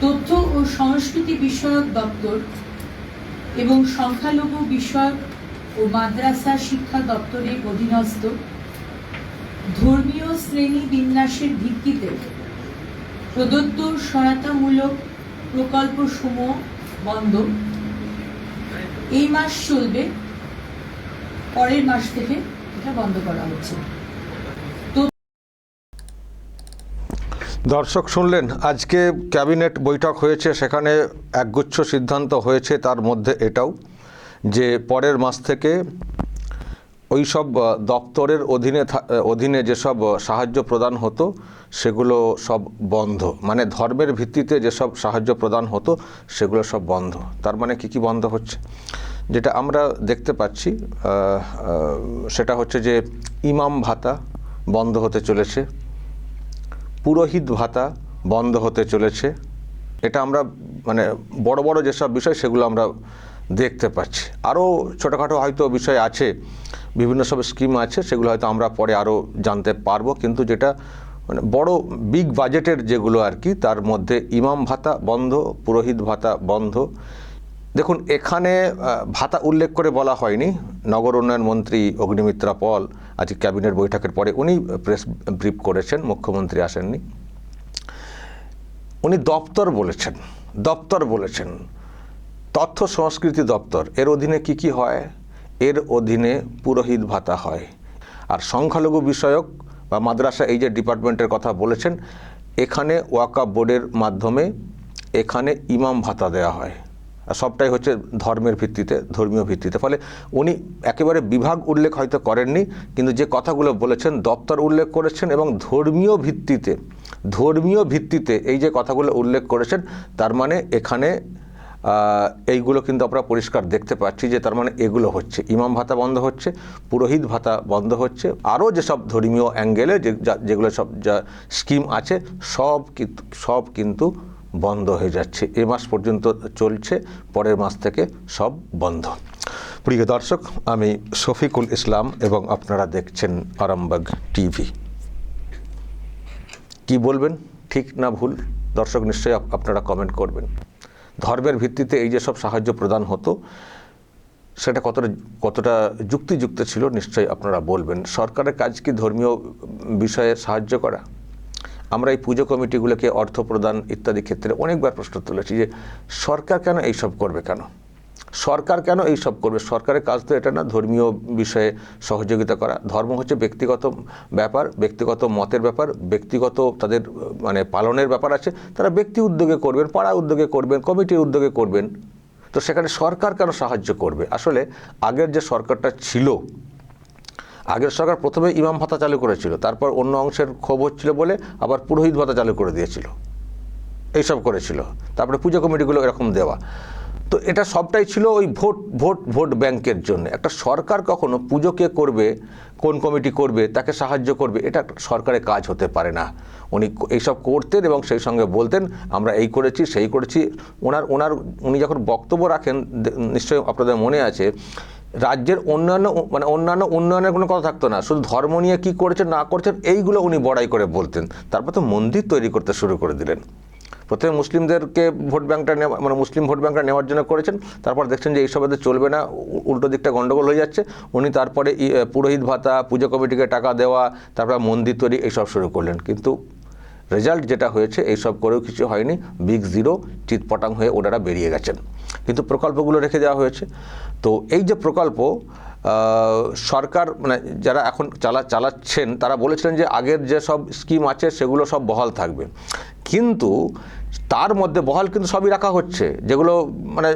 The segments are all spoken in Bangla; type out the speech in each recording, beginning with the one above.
তথ্য ও সংস্কৃতি বিষয়ক দপ্তর এবং সংখ্যালঘু বিষয়ক ও মাদ্রাসা শিক্ষা দপ্তরের অধীনস্থ ধর্মীয় শ্রেণী বিন্যাসের ভিত্তিতে প্রদত্ত সহায়তামূলক প্রকল্পসমূহ বন্ধ। এই মাস চলবে, পরের মাস থেকে এটা বন্ধ করা হচ্ছে। দর্শক শুনলেন, আজকে ক্যাবিনেট বৈঠক হয়েছে, সেখানে একগুচ্ছ সিদ্ধান্ত হয়েছে। তার মধ্যে এটাও যে পরের মাস থেকে ওই সব দপ্তরের অধীনে যেসব সাহায্য প্রদান হতো সেগুলো সব বন্ধ। মানে ধর্মের ভিত্তিতে যেসব সাহায্য প্রদান হতো সেগুলো সব বন্ধ। তার মানে কি বন্ধ হচ্ছে? যেটা আমরা দেখতে পাচ্ছি সেটা হচ্ছে যে ইমাম ভাতা বন্ধ হতে চলেছে, পুরোহিত ভাতা বন্ধ হতে চলেছে। এটা আমরা মানে বড় বড় যেসব বিষয় সেগুলো আমরা দেখতে পাচ্ছি। আরও ছোটোখাটো হয়তো বিষয় আছে, বিভিন্ন সব স্কিম আছে, সেগুলো হয়তো আমরা পরে আরও জানতে পারবো। কিন্তু যেটা মানে বড় বিগ বাজেটের যেগুলো আর কি, তার মধ্যে ইমাম ভাতা বন্ধ, পুরোহিত ভাতা বন্ধ। দেখুন, এখানে ভাতা উল্লেখ করে বলা হয়নি। নগর উন্নয়ন মন্ত্রী অগ্নিমিত্রা পল আজকে ক্যাবিনেট বৈঠকের পরে উনি প্রেস ব্রিফ করেছেন, মুখ্যমন্ত্রী আসেননি। উনি দপ্তর বলেছেন তথ্য সংস্কৃতি দপ্তর। এর অধীনে কি হয়? এর অধীনে পুরোহিত ভাতা হয়। আর সংখ্যালঘু বিষয়ক বা মাদ্রাসা, এই যে ডিপার্টমেন্টের কথা বলেছেন, এখানে ওয়াকফ বোর্ডের মাধ্যমে এখানে ইমাম ভাতা দেওয়া হয়। আর সবটাই হচ্ছে ধর্মের ভিত্তিতে, ধর্মীয় ভিত্তিতে। ফলে উনি একেবারে বিভাগ উল্লেখ হয়তো করেননি, কিন্তু যে কথাগুলো বলেছেন দপ্তর উল্লেখ করেছেন এবং ধর্মীয় ভিত্তিতে এই যে কথাগুলো উল্লেখ করেছেন, তার মানে এখানে এইগুলো কিন্তু আমরা পরিষ্কার দেখতে পাচ্ছি যে তার মানে এগুলো হচ্ছে, ইমাম ভাতা বন্ধ হচ্ছে, পুরোহিত ভাতা বন্ধ হচ্ছে, আরও যেসব ধর্মীয় অ্যাঙ্গেলে যেগুলো সব যা স্কিম আছে সব কিন্তু বন্ধ হয়ে যাচ্ছে। এ মাস পর্যন্ত চলছে, পরের মাস থেকে সব বন্ধ। প্রিয় দর্শক, আমি শফিকুল ইসলাম এবং আপনারা দেখছেন আরামবাগ টিভি। কি বলবেন, ঠিক না ভুল? দর্শক নিশ্চয়ই আপনারা কমেন্ট করবেন। ধর্মের ভিত্তিতে এই যে সব সাহায্য প্রদান হতো সেটা কতটা যুক্তিযুক্ত ছিল নিশ্চয়ই আপনারা বলবেন। সরকারের কাজ কি ধর্মীয় বিষয়ে সাহায্য করা? আমরা এই পুজো কমিটিগুলোকে অর্থ প্রদান ইত্যাদি ক্ষেত্রে অনেকবার প্রশ্ন তুলেছি যে সরকার কেন এইসব করবে, সরকারের কাজ তো এটা না ধর্মীয় বিষয়ে সহযোগিতা করা। ধর্ম হচ্ছে ব্যক্তিগত ব্যাপার, ব্যক্তিগত মতের ব্যাপার, ব্যক্তিগত তাদের মানে পালনের ব্যাপার আছে। তারা ব্যক্তি উদ্যোগে করবেন, পাড়া উদ্যোগে করবেন, কমিটির উদ্যোগে করবেন। তো সেখানে সরকার কেন সাহায্য করবে? আসলে আগের যে সরকারটা ছিল, আগের সরকার প্রথমে ইমাম ভাতা চালু করেছিল, তারপর অন্য অংশের ক্ষোভ হচ্ছিল বলে আবার পুরোহিত ভাতা চালু করে দিয়েছিল, এইসব করেছিল। তারপরে পুজো কমিটিগুলো এরকম দেওয়া। তো এটা সবটাই ছিল ওই ভোট ব্যাংকের জন্য। একটা সরকার কখনো পুজোকে করবে, কোন কমিটি করবে, তাকে সাহায্য করবে, এটা সরকারের কাজ হতে পারে না। উনি এইসব করতেন এবং সেই সঙ্গে বলতেন আমরা এই করেছি সেই করেছি। উনি যখন বক্তব্য রাখেন, নিশ্চয়ই আপনাদের মনে আছে, রাজ্যের অন্যান্য উন্নয়নের কোনো কথা থাকতো না, শুধু ধর্ম নিয়ে কী করেছেন না করেছেন এইগুলো উনি বড়াই করে বলতেন। তারপর তো মন্দির তৈরি করতে শুরু করে দিলেন। প্রথমে মুসলিমদেরকে মুসলিম ভোট ব্যাংকটা নেওয়ার জন্য করেছেন, তারপর দেখছেন যে এইসব চলবে না, উল্টো দিকটা গণ্ডগোল হয়ে যাচ্ছে। উনি তারপরে পুরোহিত ভাতা, পুজো কমিটিকে টাকা দেওয়া, তারপর মন্দির তৈরি এইসব শুরু করলেন। কিন্তু রেজাল্ট যেটা হয়েছে, এইসব করেও কিছু হয়নি। বিগ জিরো, চিৎপটাং হয়ে ওনারা বেরিয়ে গেছেন। কিন্তু প্রকল্পগুলো রেখে দেওয়া হয়েছে। তো এই যে প্রকল্প সরকার মানে যারা এখন চালাচ্ছেন তারা বলেছিলেন যে আগের যে সব স্কিম আছে সেগুলো সব বহাল থাকবে, কিন্তু তার মধ্যে বহাল কিন্তু সবই রাখা হচ্ছে। যেগুলো মানে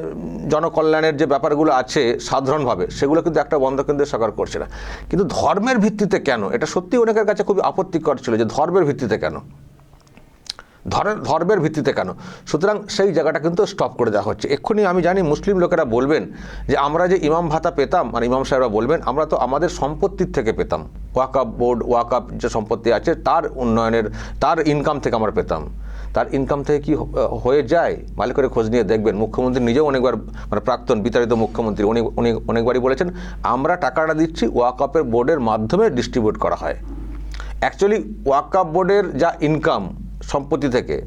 জনকল্যাণের যে ব্যাপারগুলো আছে সাধারণভাবে, সেগুলো কিন্তু একটা বন্ধ কিন্তু সরকার করছে না। কিন্তু ধর্মের ভিত্তিতে কেন? এটা সত্যি অনেকের কাছে খুবই আপত্তিকর ছিল যে ধর্মের ভিত্তিতে কেন, ধর্মের ভিত্তিতে কেন? সুতরাং সেই জায়গাটা কিন্তু স্টপ করে দেওয়া হচ্ছে। এক্ষুনি আমি জানি মুসলিম লোকেরা বলবেন যে আমরা যে ইমাম ভাতা পেতাম, মানে ইমাম সাহেবরা বলবেন আমরা তো আমাদের সম্পত্তির থেকে পেতাম, ওয়াকফ বোর্ড, ওয়াকফ যে সম্পত্তি আছে তার উন্নয়নের, তার ইনকাম থেকে আমরা পেতাম। তার ইনকাম থেকে কি হয়ে যায়? ভালো করে খোঁজ নিয়ে দেখবেন। মুখ্যমন্ত্রী নিজেও অনেকবার, মানে প্রাক্তন বিতাড়িত মুখ্যমন্ত্রী উনি অনেকবারই বলেছেন আমরা টাকাটা দিচ্ছি ওয়াকফের বোর্ডের মাধ্যমে ডিস্ট্রিবিউট করা হয়। অ্যাকচুয়ালি ওয়াকফ বোর্ডের যা ইনকাম সম্পত্তি থেকে,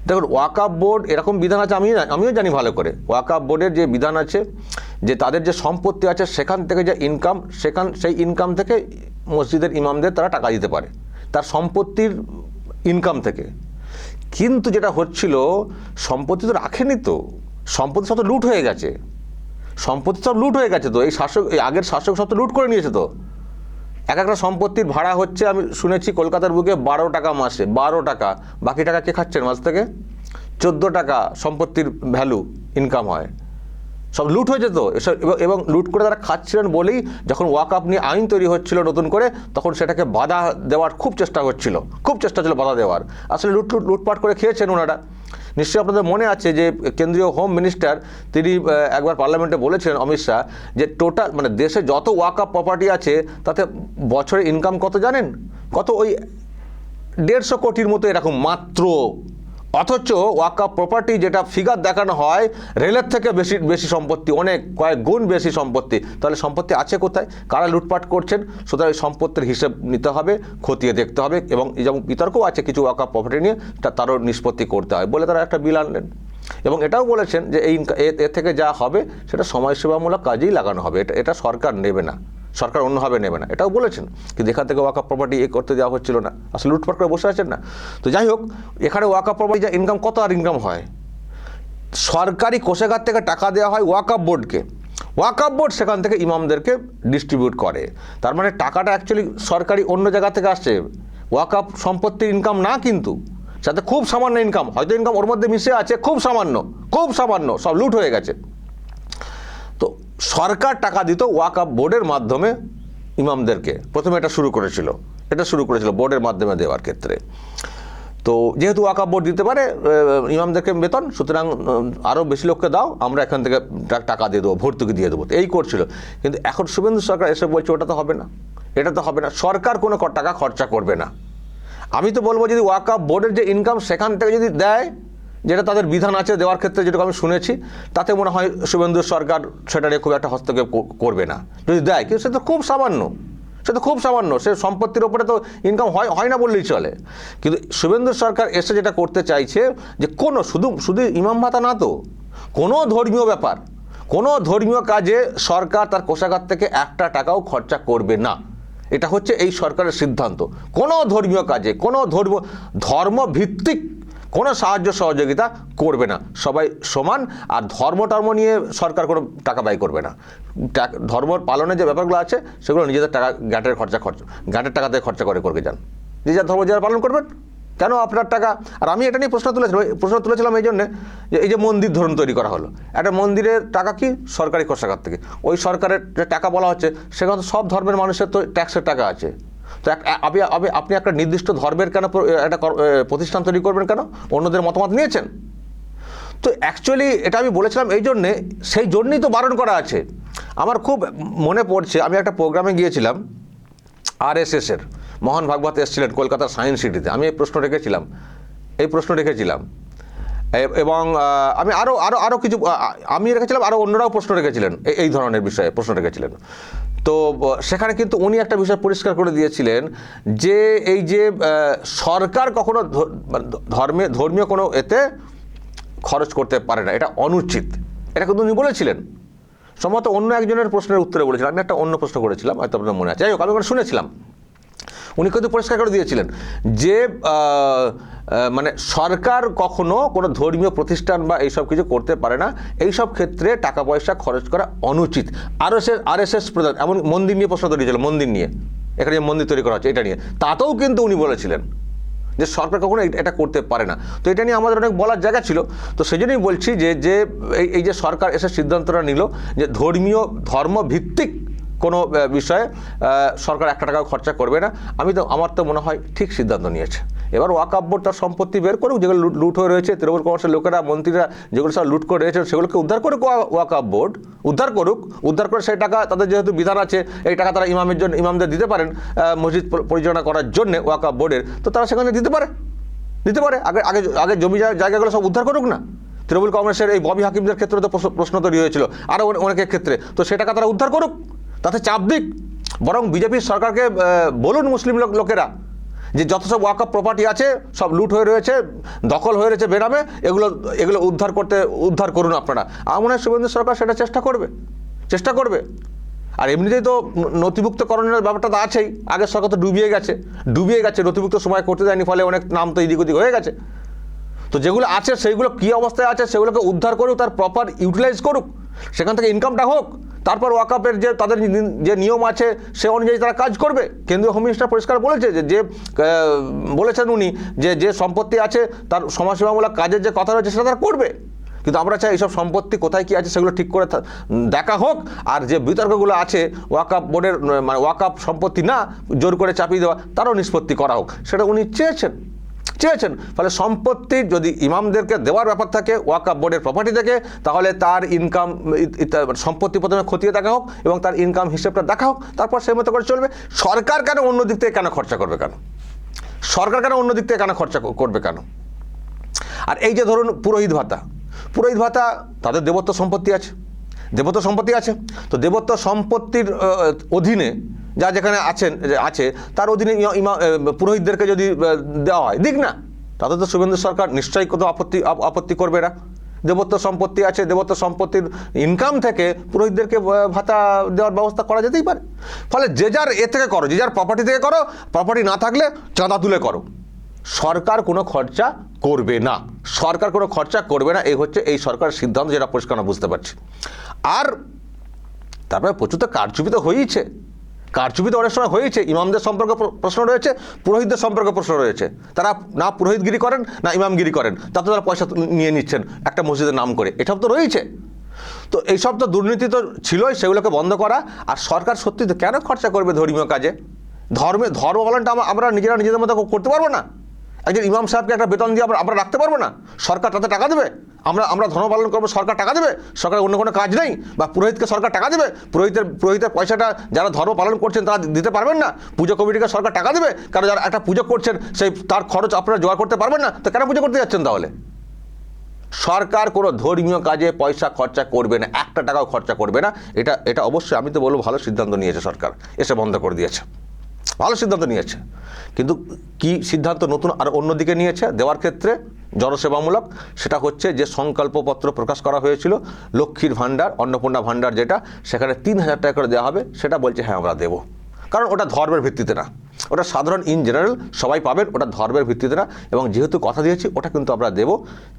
দেখুন ওয়াকফ বোর্ড এরকম বিধান আছে, আমিও জানি ভালো করে। ওয়াকফ বোর্ডের যে বিধান আছে যে তাদের যে সম্পত্তি আছে সেখান থেকে যে ইনকাম, সেই ইনকাম থেকে মসজিদের ইমামদের তারা টাকা দিতে পারে, তার সম্পত্তির ইনকাম থেকে। কিন্তু যেটা হচ্ছিল, সম্পত্তি তো রাখেনি, তো সম্পত্তি সব তো লুট হয়ে গেছে, সম্পত্তি সব লুট হয়ে গেছে। তো এই আগের শাসক সব তো লুট করে নিয়েছে। তো এক একটা সম্পত্তির ভাড়া হচ্ছে, আমি শুনেছি কলকাতার বুকে 12 টাকা মাসে, 12 টাকা। বাকি টাকা কে খাচ্ছেন মাস থেকে? 14 টাকা সম্পত্তির ভ্যালু ইনকাম হয়। সব লুট হয়েছে তো এসব, এবং লুট করে তারা খাচ্ছিলেন বলেই যখন ওয়াকফ নিয়ে আইন তৈরি হচ্ছিল নতুন করে, তখন সেটাকে বাধা দেওয়ার খুব চেষ্টা ছিল বাধা দেওয়ার। আসলে লুটপাট করে খেয়েছেন ওনারা। নিশ্চয়ই আপনাদের মনে আছে যে কেন্দ্রীয় হোম মিনিস্টার তিনি একবার পার্লামেন্টে বলেছিলেন, অমিত শাহ, যে টোটাল মানে দেশে যত ওয়াকফ প্রপার্টি আছে তাতে বছরে ইনকাম কত জানেন? কত? ওই 150 কোটির মতো এরকম মাত্র। অথচ ওয়াকফ প্রপার্টি যেটা ফিগার দেখানো হয়, রেলের থেকে বেশি সম্পত্তি, অনেক কয়েক গুণ বেশি সম্পত্তি। তাহলে সম্পত্তি আছে কোথায়? কারা লুটপাট করছেন? সুতরাং এই সম্পত্তির হিসেব নিতে হবে, খতিয়ে দেখতে হবে, এবং যেমন বিতর্কও আছে কিছু ওয়াকফ প্রপার্টি নিয়ে, তারও নিষ্পত্তি করতে হয় বলে তারা একটা বিল আনলেন। এবং এটাও বলেছেন যে এর থেকে যা হবে সেটা সমাজসেবামূলক কাজেই লাগানো হবে, এটা সরকার নেবে না, সরকার অন্যভাবে নেবে না, এটাও বলেছেন। কিন্তু এখান থেকে ওয়াকফ প্রপার্টি করতে দেওয়া হচ্ছিল না, আসলে লুটপাট করে বসে আছেন না। তো যাই হোক, এখানে ওয়াকফ প্রপার্টি যা ইনকাম, কত আর ইনকাম হয়? সরকারি কোষাগার থেকে টাকা দেওয়া হয় ওয়াকফ বোর্ডকে, ওয়াকফ বোর্ড সেখান থেকে ইমামদেরকে ডিস্ট্রিবিউট করে। তার মানে টাকাটা অ্যাকচুয়ালি সরকারি অন্য জায়গা থেকে আসছে, ওয়াকফ সম্পত্তির ইনকাম না, কিন্তু সাথে খুব সামান্য ইনকাম, হয়তো ইনকাম ওর মধ্যে মিশে আছে, খুব সামান্য, সব লুট হয়ে গেছে। তো সরকার টাকা দিত ওয়াকফ বোর্ডের মাধ্যমে ইমামদেরকে, প্রথমে এটা শুরু করেছিল বোর্ডের মাধ্যমে দেওয়ার ক্ষেত্রে। তো যেহেতু ওয়াকফ বোর্ড দিতে পারে ইমামদেরকে বেতন, সুতরাং আরও বেশি লোককে দাও, আমরা এখান থেকে টাকা দিয়ে দেবো, ভর্তুকি দিয়ে দেবো, এই করছিল। কিন্তু এখন শুভেন্দু সরকার এসে বলছে ওটা তো হবে না, এটা তো হবে না, সরকার কোনো টাকা খরচা করবে না। আমি তো বলবো যদি ওয়াকফ বোর্ডের যে ইনকাম সেখান থেকে যদি দেয়, যেটা তাদের বিধান আছে দেওয়ার ক্ষেত্রে, যেটা আমি শুনেছি, তাতে মনে হয় শুভেন্দু সরকার সেটা নিয়ে খুব একটা হস্তক্ষেপ করবে না যদি দেয়। কিন্তু সে তো খুব সামান্য, সে সম্পত্তির ওপরে তো ইনকাম হয় না বললেই চলে। কিন্তু শুভেন্দু সরকার এসে যেটা করতে চাইছে যে কোনো শুধু ইমাম ভাতা না, তো কোনো ধর্মীয় ব্যাপার, কোনো ধর্মীয় কাজে সরকার তার কোষাগার থেকে একটা টাকাও খরচা করবে না। এটা হচ্ছে এই সরকারের সিদ্ধান্ত। কোনো ধর্মীয় কাজে, কোনো ধর্মভিত্তিক কোনো সাহায্য সহযোগিতা করবে না, সবাই সমান। আর ধর্ম নিয়ে সরকার কোনো টাকা ব্যয় করবে না। ধর্ম পালনের যে ব্যাপারগুলো আছে সেগুলো নিজেদের টাকা, ঘাটের টাকা দিয়ে খরচা করে যান, যে যার ধর্ম যারা পালন করবেন, কেন আপনার টাকা? আর আমি এটা নিয়ে প্রশ্ন তুলেছিলাম এই জন্যে যে এই যে মন্দির ধরুন তৈরি করা হলো, একটা মন্দিরের টাকা কি সরকারি কোষাগার থেকে, ওই সরকারের যে টাকা বলা হচ্ছে সেখানে তো সব ধর্মের মানুষের তো ট্যাক্সের টাকা আছে। তো আপনি একটা নির্দিষ্ট ধর্মের কেন একটা প্রতিষ্ঠান তৈরি করবেন? কেন? অন্যদের মতামত নিয়েছেন তো। অ্যাকচুয়ালি এটা আমি বলেছিলাম সেই জন্যই তো বারণ করা আছে। আমার খুব মনে পড়ছে, আমি একটা প্রোগ্রামে গিয়েছিলাম, RSS-এর মোহন ভাগবত এসেছিলেন কলকাতার সায়েন্স সিটিতে। আমি এই প্রশ্ন রেখেছিলাম এবং আমি আরও কিছু আমি রেখেছিলাম, আরও অন্যরাও প্রশ্ন রেখেছিলেন, এই ধরনের বিষয়ে প্রশ্ন রেখেছিলেন। তো সেখানে কিন্তু উনি একটা বিষয় পরিষ্কার করে দিয়েছিলেন যে এই যে সরকার কখনো ধর্মীয় কোনো এতে খরচ করতে পারে না, এটা অনুচিত, এটা কিন্তু উনি বলেছিলেন। সম্ভবত অন্য একজনের প্রশ্নের উত্তরে বলেছিলেন, আমি একটা অন্য প্রশ্ন করেছিলাম, হয়তো আপনার মনে আছে। যাই হোক, আমি ওখানে শুনেছিলাম উনি কিন্তু পরিষ্কার করে দিয়েছিলেন যে মানে সরকার কখনো কোনো ধর্মীয় প্রতিষ্ঠান বা এইসব কিছু করতে পারে না, এইসব ক্ষেত্রে টাকা পয়সা খরচ করা অনুচিত। RSS প্রধান এমন মন্দির নিয়ে প্রশ্ন তৈরি ছিল, মন্দির নিয়ে, এখানে মন্দির তৈরি করা হচ্ছে এটা নিয়ে, তাতেও কিন্তু উনি বলেছিলেন যে সরকার কখনো এটা করতে পারে না। তো এটা নিয়ে আমাদের অনেক বলার জায়গা ছিল। তো সেই জন্যই বলছি যে এই যে সরকার এসে সিদ্ধান্তটা নিল যে ধর্মভিত্তিক কোনো বিষয়ে সরকার একটা টাকাও খরচা করবে না, আমার তো মনে হয় ঠিক সিদ্ধান্ত নিয়েছে। এবার ওয়াকফ বোর্ড তার সম্পত্তি বের করুক, যেগুলো লুট হয়ে রয়েছে, তৃণমূল কংগ্রেসের লোকেরা, মন্ত্রীরা যেগুলো সব লুট করে রয়েছে সেগুলোকে উদ্ধার করুক, ওয়াকফ বোর্ড উদ্ধার করে সেই টাকা, তাদের যেহেতু বিধান আছে এই টাকা তারা ইমামদের দিতে পারেন মসজিদ পরিচালনা করার জন্য ওয়াকফ বোর্ডের, তো তারা সেখানে দিতে পারে। আগে জমি জায়গাগুলো সব উদ্ধার করুক না। তৃণমূল কংগ্রেসের এই ববি হাকিমদের ক্ষেত্রে তো প্রশ্ন তৈরি হয়েছিল, আরও অনেকের ক্ষেত্রে, তো সে টাকা তারা উদ্ধার করুক, তাতে চাপ দিক। বরং বিজেপির সরকারকে বলুন মুসলিম লোকেরা যে যত সব ওয়াকফ প্রপার্টি আছে সব লুট হয়ে রয়েছে, দখল হয়ে রয়েছে বেনামে, এগুলো উদ্ধার করুন আপনারা। আমার মনে হয় শুভেন্দু সরকার সেটা চেষ্টা করবে। আর এমনিতেই তো নথিভুক্তকরণের ব্যাপারটা তো আছেই, আগের সরকার তো ডুবিয়ে গেছে, নথিভুক্ত সময় করতে দেয়নি, ফলে অনেক নাম তো এদিক ওদিক হয়ে গেছে। তো যেগুলো আছে সেইগুলো কী অবস্থায় আছে সেগুলোকে উদ্ধার করুক, তার প্রপার ইউটিলাইজ করুক, সেখান থেকে ইনকামটা হোক, তারপর ওয়াকফের যে তাদের যে নিয়ম আছে সে অনুযায়ী তারা কাজ করবে। কেন্দ্রীয় হোম মিনিস্টার পরিষ্কার বলেছে যে বলেছেন উনি যে সম্পত্তি আছে তার সমাজসেবামূলক কাজের যে কথা রয়েছে সেটা তারা করবে। কিন্তু আমরা চাই এইসব সম্পত্তি কোথায় কী আছে সেগুলো ঠিক করে দেখা হোক, আর যে বিতর্কগুলো আছে ওয়াকফ বোর্ডের মানে ওয়াকফ সম্পত্তি না জোর করে চাপিয়ে দেওয়া তারও নিষ্পত্তি করা হোক, সেটা উনি চেয়েছেন। ফলে সম্পত্তি যদি ইমামদেরকে দেওয়ার ব্যাপার থাকে ওয়াকফ বোর্ডের প্রপার্টি থেকে, তাহলে তার ইনকাম সম্পত্তি প্রথমে খতিয়ে দেখা হোক এবং তার ইনকাম হিসেবটা দেখা হোক, তারপর সেই মতো করে চলবে। সরকার কেন অন্য দিক থেকে খরচা করবে কেন? আর এই যে ধরুন পুরোহিত ভাতা তাদের দেবত্ব সম্পত্তি আছে, তো দেবত্ব সম্পত্তির অধীনে যা যেখানে আছে তার অধীনে পুরোহিতদেরকে যদি দেওয়া হয় দিক না, তাতে তো শুভেন্দু সরকার নিশ্চয়ই কোনো আপত্তি করবে না। দেবত্ব সম্পত্তি আছে, দেবত্ব সম্পত্তির ইনকাম থেকে পুরোহিতদেরকে ভাতা দেওয়ার ব্যবস্থা করা যেতেই পারে। ফলে যে যার থেকে করো, যে যার প্রপার্টি থেকে করো, প্রপার্টি না থাকলে চাঁদা তুলে করো, সরকার কোনো খরচা করবে না, এই হচ্ছে এই সরকারের সিদ্ধান্ত, যেটা পরিষ্কার আমরা বুঝতে পারছি। আর তারপরে প্রচুর তো কারচুপি তো অনেক সময় হয়েছে, ইমামদের সম্পর্কে প্রশ্ন রয়েছে, পুরোহিতদের সম্পর্কে প্রশ্ন রয়েছে, তারা না পুরোহিতগিরি করেন না ইমামগিরি করেন, তাতে তারা পয়সা নিয়ে নিচ্ছেন একটা মসজিদের নাম করে, এসব তো রয়েছে। তো এইসব তো দুর্নীতি তো ছিলই, সেগুলোকে বন্ধ করা। আর সরকার সত্যি তো কেন খরচা করবে ধর্মীয় কাজে? ধর্ম পালনটা আমরা নিজেদের মতো করতে পারবো না? একজন ইমাম সাহেবকে একটা বেতন দিয়ে আমরা রাখতে পারবো না? সরকার তাতে টাকা দেবে? আমরা ধর্ম পালন করবো, সরকার টাকা দেবে? সরকারের অন্য কোনো কাজ নেই? বা পুরোহিতকে সরকার টাকা দেবে? পুরোহিতের পয়সাটা যারা ধর্ম পালন করছেন তারা দিতে পারবেন না? পুজো কমিটিকে সরকার টাকা দেবে? কারণ যারা একটা পুজো করছেন সেই তার খরচ আপনারা জোগাড় করতে পারবেন না, তো কেন পুজো করতে যাচ্ছেন তাহলে? সরকার কোনো ধর্মীয় কাজে পয়সা খরচা করবে না, একটা টাকাও খরচা করবে না। এটা অবশ্যই আমি তো বলবো ভালো সিদ্ধান্ত নিয়েছে সরকার, এসে বন্ধ করে দিয়েছে, ভালো সিদ্ধান্ত নিয়েছে। কিন্তু কি সিদ্ধান্ত নতুন আর অন্যদিকে নিয়েছে দেওয়ার ক্ষেত্রে জনসেবামূলক, সেটা হচ্ছে যে সংকল্পপত্র প্রকাশ করা হয়েছিল লক্ষ্মীর ভাণ্ডার, অন্নপূর্ণা ভাণ্ডার, যেটা সেখানে 3,000 টাকা করে দেওয়া হবে, সেটা বলছে হ্যাঁ আমরা দেবো। কারণ ওটা ধর্মের ভিত্তিতে না, ওটা সাধারণ ইন জেনারেল সবাই পাবেন, ওটা ধর্মের ভিত্তিতে না। এবং যেহেতু কথা দিয়েছি ওটা কিন্তু আমরা দেবো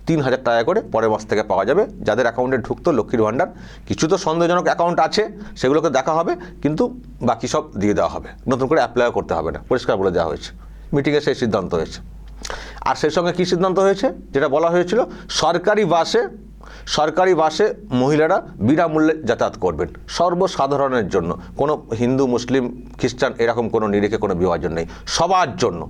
3,000 টাকা করে পরের মাস থেকে পাওয়া যাবে, যাদের অ্যাকাউন্টে ঢুকতো লক্ষ্মীর ভাণ্ডার। কিছু তো সন্দেহজনক অ্যাকাউন্ট আছে, সেগুলোকে দেখা হবে, কিন্তু বাকি সব দিয়ে দেওয়া হবে, নতুন করে অ্যাপ্লাই করতে হবে না, পরিষ্কার বলে দেওয়া হয়েছে। মিটিংয়ে সেই সিদ্ধান্ত হয়েছে। আর সেই সঙ্গে কী সিদ্ধান্ত হয়েছে, যেটা বলা হয়েছিল সরকারি বাসে মহিলারা বিনামূল্যে যাতায়াত করবেন, সর্বসাধারণের জন্য, কোনো হিন্দু মুসলিম খ্রিস্টান এরকম কোনো নিরিখে কোনো বিভাজন নেই, সবার জন্য,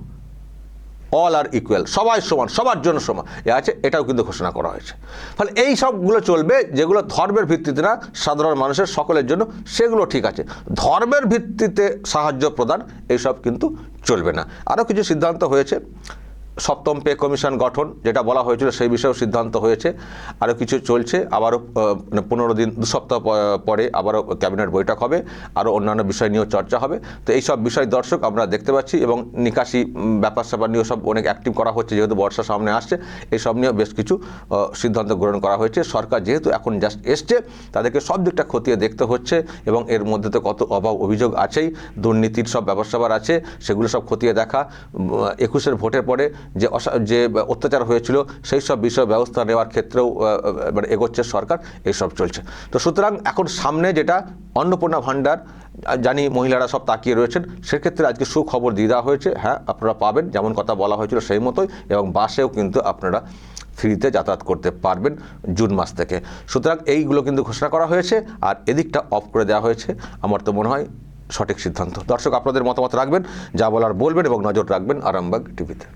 অল আর ইকুয়াল, সবাই সমান, সবার জন্য সমান আছে, এটাও কিন্তু ঘোষণা করা হয়েছে। ফলে এই সবগুলো চলবে, যেগুলো ধর্মের ভিত্তিতে না, সাধারণ মানুষের সকলের জন্য, সেগুলো ঠিক আছে। ধর্মের ভিত্তিতে সাহায্য প্রদান এইসব কিন্তু চলবে না। আরও কিছু সিদ্ধান্ত হয়েছে, 7ম পে কমিশন গঠন যেটা বলা হয়েছিল সেই বিষয়েও সিদ্ধান্ত হয়েছে। আরও কিছু চলছে, আবারও 15 দিন 2 সপ্তাহ পরে আবারও ক্যাবিনেট বৈঠক হবে, আরও অন্যান্য বিষয় নিয়েও চর্চা হবে। তো এইসব বিষয় দর্শক আমরা দেখতে পাচ্ছি, এবং নিকাশি ব্যাপার স্যাপার নিয়েও সব অনেক অ্যাক্টিভ করা হচ্ছে, যেহেতু বর্ষা সামনে আসছে, এইসব নিয়েও বেশ কিছু সিদ্ধান্ত গ্রহণ করা হয়েছে। সরকার যেহেতু এখন জাস্ট এসছে, তাদেরকে সব দিকটা খতিয়ে দেখতে হচ্ছে, এবং এর মধ্যে তো কত অভাব অভিযোগ আছেই, দুর্নীতির সব ব্যাপার স্যাপার আছে, সেগুলো সব খতিয়ে দেখা, 21-এর ভোটের পরে যে অত্যাচার হয়েছিল সেই সব বিষয় ব্যবস্থা নেওয়ার ক্ষেত্রেও মানে এগোচ্ছে সরকার, এইসব চলছে। তো সুতরাং এখন সামনে যেটা অন্নপূর্ণা ভাণ্ডার, জানি মহিলারা সব তাকিয়ে রয়েছেন, সেক্ষেত্রে আজকে সুখবর দিয়ে দেওয়া হয়েছে, হ্যাঁ আপনারা পাবেন, যেমন কথা বলা হয়েছিল সেই মতোই, এবং বাসেও কিন্তু আপনারা ফ্রিতে যাতায়াত করতে পারবেন জুন মাস থেকে। সুতরাং এইগুলো কিন্তু ঘোষণা করা হয়েছে, আর এদিকটা অফ করে দেওয়া হয়েছে। আমার তো মনে হয় সঠিক সিদ্ধান্ত। দর্শক আপনাদের মতামত রাখবেন, যা বলার বলবেন, এবং নজর রাখবেন আরামবাগ টিভিতে।